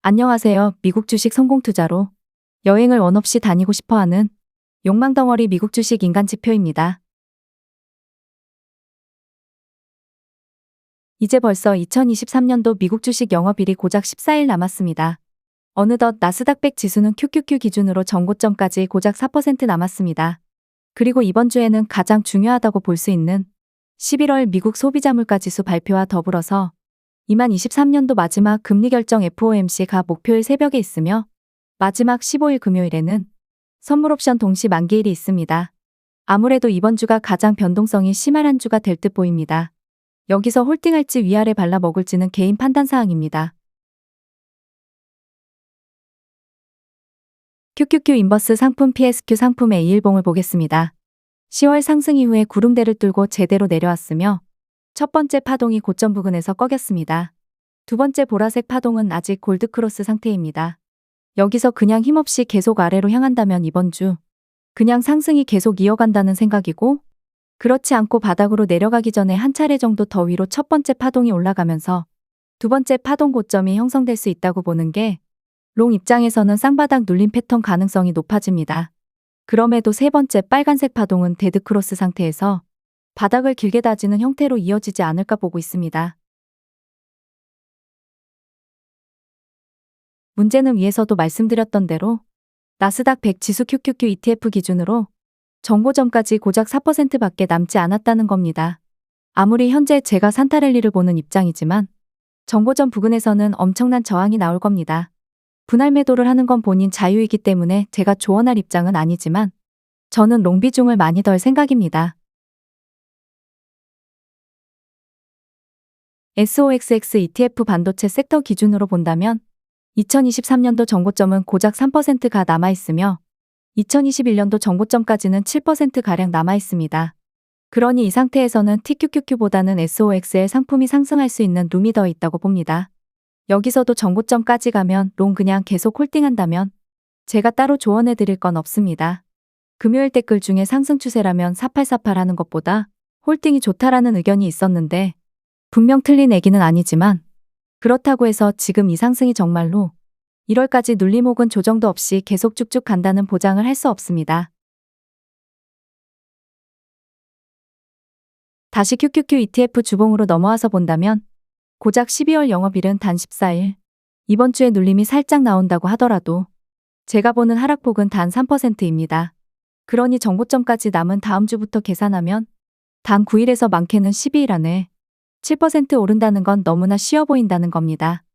안녕하세요. 미국 주식 성공 투자로 여행을 원 없이 다니고 싶어하는 욕망덩어리 미국 주식 인간 지표입니다. 이제 벌써 2023년도 미국 주식 영업일이 고작 14일 남았습니다. 어느덧 나스닥 100 지수는 QQQ 기준으로 전고점까지 고작 4% 남았습니다. 그리고 이번 주에는 가장 중요하다고 볼 수 있는 11월 미국 소비자 물가 지수 발표와 더불어서 2023년도 마지막 금리 결정 FOMC가 목요일 새벽에 있으며 마지막 15일 금요일에는 선물 옵션 동시 만기일이 있습니다. 아무래도 이번 주가 가장 변동성이 심한 한 주가 될 듯 보입니다. 여기서 홀딩할지 위아래 발라 먹을지는 개인 판단 사항입니다. QQQ 인버스 상품 PSQ 상품의 이일봉을 보겠습니다. 10월 상승 이후에 구름대를 뚫고 제대로 내려왔으며 첫 번째 파동이 고점 부근에서 꺼겼습니다. 두 번째 보라색 파동은 아직 골드크로스 상태입니다. 여기서 그냥 힘없이 계속 아래로 향한다면 이번 주 그냥 상승이 계속 이어간다는 생각이고, 그렇지 않고 바닥으로 내려가기 전에 한 차례 정도 더 위로 첫 번째 파동이 올라가면서 두 번째 파동 고점이 형성될 수 있다고 보는 게 롱 입장에서는 쌍바닥 눌림 패턴 가능성이 높아집니다. 그럼에도 세 번째 빨간색 파동은 데드크로스 상태에서 바닥을 길게 다지는 형태로 이어지지 않을까 보고 있습니다. 문제는 위에서도 말씀드렸던 대로 나스닥 100 지수 QQQ ETF 기준으로 정고점까지 고작 4%밖에 남지 않았다는 겁니다. 아무리 현재 제가 산타랠리를 보는 입장이지만 정고점 부근에서는 엄청난 저항이 나올 겁니다. 분할 매도를 하는 건 본인 자유이기 때문에 제가 조언할 입장은 아니지만 저는 롱 비중을 많이 덜 생각입니다. SOXX ETF 반도체 섹터 기준으로 본다면 2023년도 정고점은 고작 3%가 남아있으며 2021년도 정고점까지는 7%가량 남아있습니다. 그러니 이 상태에서는 TQQQ보다는 SOXL 상품이 상승할 수 있는 룸이 더 있다고 봅니다. 여기서도 정고점까지 가면 롱 그냥 계속 홀딩한다면 제가 따로 조언해 드릴 건 없습니다. 금요일 댓글 중에 상승 추세라면 4848 하는 것보다 홀딩이 좋다라는 의견이 있었는데 분명 틀린 얘기는 아니지만 그렇다고 해서 지금 이 상승이 정말로 1월까지 눌림 혹은 조정도 없이 계속 쭉쭉 간다는 보장을 할 수 없습니다. 다시 QQQ ETF 주봉으로 넘어와서 본다면 고작 12월 영업일은 단 14일, 이번 주에 눌림이 살짝 나온다고 하더라도 제가 보는 하락폭은 단 3%입니다. 그러니 정고점까지 남은 다음 주부터 계산하면 단 9일에서 많게는 12일 안에 7% 오른다는 건 너무나 쉬워 보인다는 겁니다.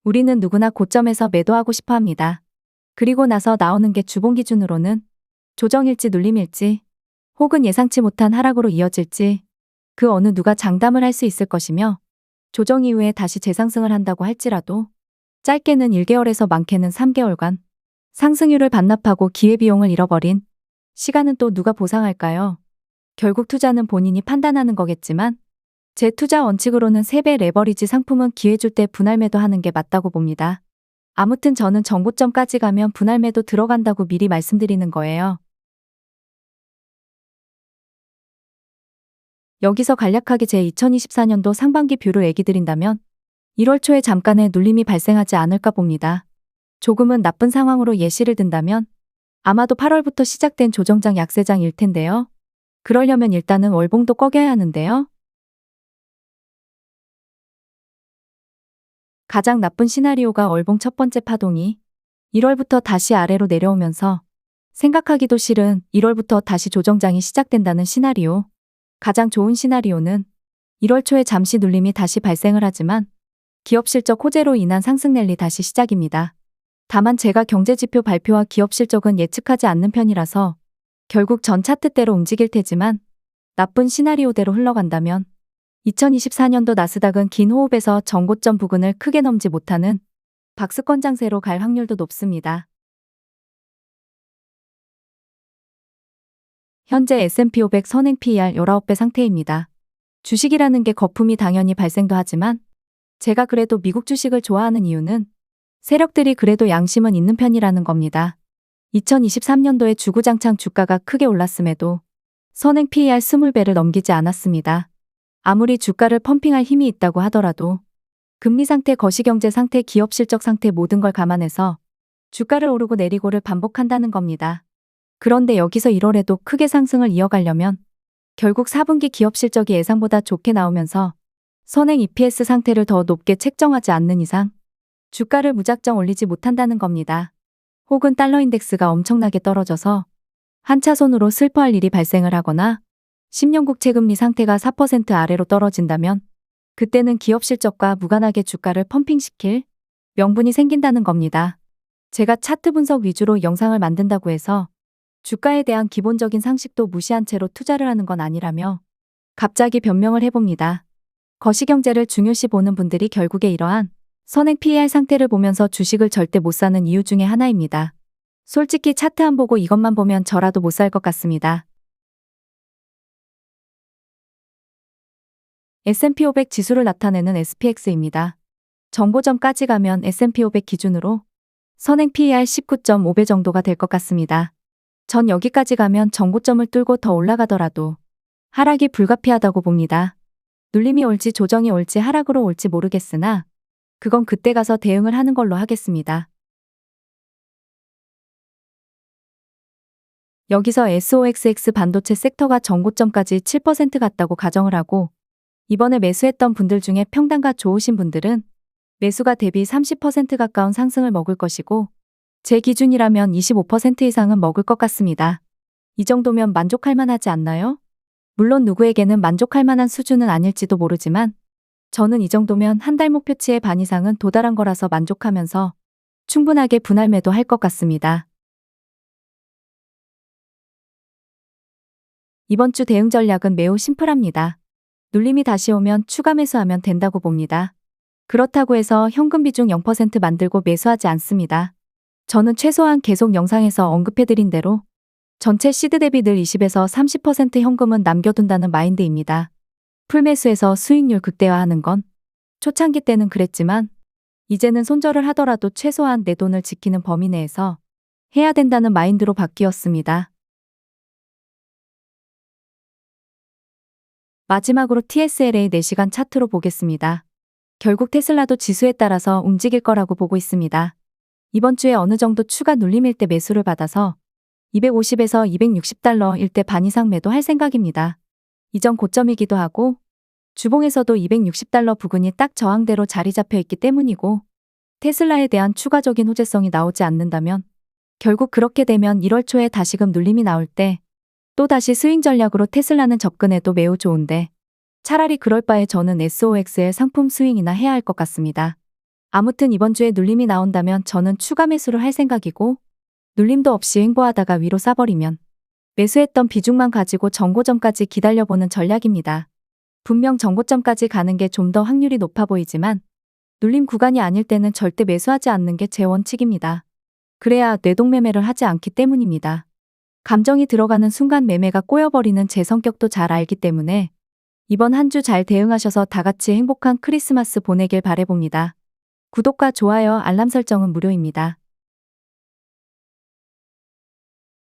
우리는 누구나 고점에서 매도하고 싶어 합니다. 그리고 나서 나오는 게 주봉 기준으로는 조정일지 눌림일지 혹은 예상치 못한 하락으로 이어질지 그 어느 누가 장담을 할 수 있을 것이며, 조정 이후에 다시 재상승을 한다고 할지라도 짧게는 1개월에서 많게는 3개월간 상승률을 반납하고 기회비용을 잃어버린 시간은 또 누가 보상할까요? 결국 투자는 본인이 판단하는 거겠지만 제 투자 원칙으로는 3배 레버리지 상품은 기회 줄 때 분할 매도하는 게 맞다고 봅니다. 아무튼 저는 정고점까지 가면 분할 매도 들어간다고 미리 말씀드리는 거예요. 여기서 간략하게 제 2024년도 상반기 뷰를 얘기 드린다면 1월 초에 잠깐의 눌림이 발생하지 않을까 봅니다. 조금은 나쁜 상황으로 예시를 든다면 아마도 8월부터 시작된 조정장 약세장일 텐데요. 그러려면 일단은 월봉도 꺼겨야 하는데요. 가장 나쁜 시나리오가 월봉 첫 번째 파동이 1월부터 다시 아래로 내려오면서 생각하기도 싫은 1월부터 다시 조정장이 시작된다는 시나리오. 가장 좋은 시나리오는 1월 초에 잠시 눌림이 다시 발생을 하지만 기업 실적 호재로 인한 상승 랠리 다시 시작입니다. 다만 제가 경제지표 발표와 기업 실적은 예측하지 않는 편이라서 결국 전 차트대로 움직일 테지만 나쁜 시나리오대로 흘러간다면 2024년도 나스닥은 긴 호흡에서 정고점 부근을 크게 넘지 못하는 박스권 장세로 갈 확률도 높습니다. 현재 S&P 500 선행 PER 19배 상태입니다. 주식이라는 게 거품이 당연히 발생도 하지만 제가 그래도 미국 주식을 좋아하는 이유는 세력들이 그래도 양심은 있는 편이라는 겁니다. 2023년도에 주구장창 주가가 크게 올랐음에도 선행 PER 20배를 넘기지 않았습니다. 아무리 주가를 펌핑할 힘이 있다고 하더라도 금리 상태, 거시경제 상태, 기업 실적 상태 모든 걸 감안해서 주가를 오르고 내리고를 반복한다는 겁니다. 그런데 여기서 1월에도 크게 상승을 이어가려면 결국 4분기 기업 실적이 예상보다 좋게 나오면서 선행 EPS 상태를 더 높게 책정하지 않는 이상 주가를 무작정 올리지 못한다는 겁니다. 혹은 달러 인덱스가 엄청나게 떨어져서 한차손으로 슬퍼할 일이 발생을 하거나 10년 국채 금리 상태가 4% 아래로 떨어진다면 그때는 기업 실적과 무관하게 주가를 펌핑시킬 명분이 생긴다는 겁니다. 제가 차트 분석 위주로 영상을 만든다고 해서 주가에 대한 기본적인 상식도 무시한 채로 투자를 하는 건 아니라며 갑자기 변명을 해봅니다. 거시경제를 중요시 보는 분들이 결국에 이러한 선행 PER 상태를 보면서 주식을 절대 못 사는 이유 중에 하나입니다. 솔직히 차트 안 보고 이것만 보면 저라도 못 살 것 같습니다. S&P 500 지수를 나타내는 SPX입니다. 정고점까지 가면 S&P 500 기준으로 선행 PER 19.5배 정도가 될 것 같습니다. 전 여기까지 가면 정고점을 뚫고 더 올라가더라도 하락이 불가피하다고 봅니다. 눌림이 올지 조정이 올지 하락으로 올지 모르겠으나 그건 그때 가서 대응을 하는 걸로 하겠습니다. 여기서 SOXX 반도체 섹터가 정고점까지 7% 갔다고 가정을 하고 이번에 매수했던 분들 중에 평단가 좋으신 분들은 매수가 대비 30% 가까운 상승을 먹을 것이고 제 기준이라면 25% 이상은 먹을 것 같습니다. 이 정도면 만족할 만하지 않나요? 물론 누구에게는 만족할 만한 수준은 아닐지도 모르지만 저는 이 정도면 한 달 목표치의 반 이상은 도달한 거라서 만족하면서 충분하게 분할 매도할 것 같습니다. 이번 주 대응 전략은 매우 심플합니다. 눌림이 다시 오면 추가 매수하면 된다고 봅니다. 그렇다고 해서 현금 비중 0% 만들고 매수하지 않습니다. 저는 최소한 계속 영상에서 언급해드린 대로 전체 시드 대비 늘 20에서 30% 현금은 남겨둔다는 마인드입니다. 풀매수에서 수익률 극대화하는 건 초창기 때는 그랬지만 이제는 손절을 하더라도 최소한 내 돈을 지키는 범위 내에서 해야 된다는 마인드로 바뀌었습니다. 마지막으로 TSLA 4시간 차트로 보겠습니다. 결국 테슬라도 지수에 따라서 움직일 거라고 보고 있습니다. 이번 주에 어느 정도 추가 눌림일 때 매수를 받아서 250에서 260달러일 때 반 이상 매도할 생각입니다. 이전 고점이기도 하고 주봉에서도 260달러 부근이 딱 저항대로 자리 잡혀 있기 때문이고 테슬라에 대한 추가적인 호재성이 나오지 않는다면 결국 그렇게 되면 1월 초에 다시금 눌림이 나올 때 또다시 스윙 전략으로 테슬라는 접근해도 매우 좋은데 차라리 그럴 바에 저는 SOX의 상품 스윙이나 해야 할 것 같습니다. 아무튼 이번 주에 눌림이 나온다면 저는 추가 매수를 할 생각이고 눌림도 없이 횡보하다가 위로 싸버리면 매수했던 비중만 가지고 정고점까지 기다려보는 전략입니다. 분명 정고점까지 가는 게 좀 더 확률이 높아 보이지만 눌림 구간이 아닐 때는 절대 매수하지 않는 게 제 원칙입니다. 그래야 뇌동매매를 하지 않기 때문입니다. 감정이 들어가는 순간 매매가 꼬여버리는 제 성격도 잘 알기 때문에 이번 한 주 잘 대응하셔서 다 같이 행복한 크리스마스 보내길 바라봅니다. 구독과 좋아요, 알람 설정은 무료입니다.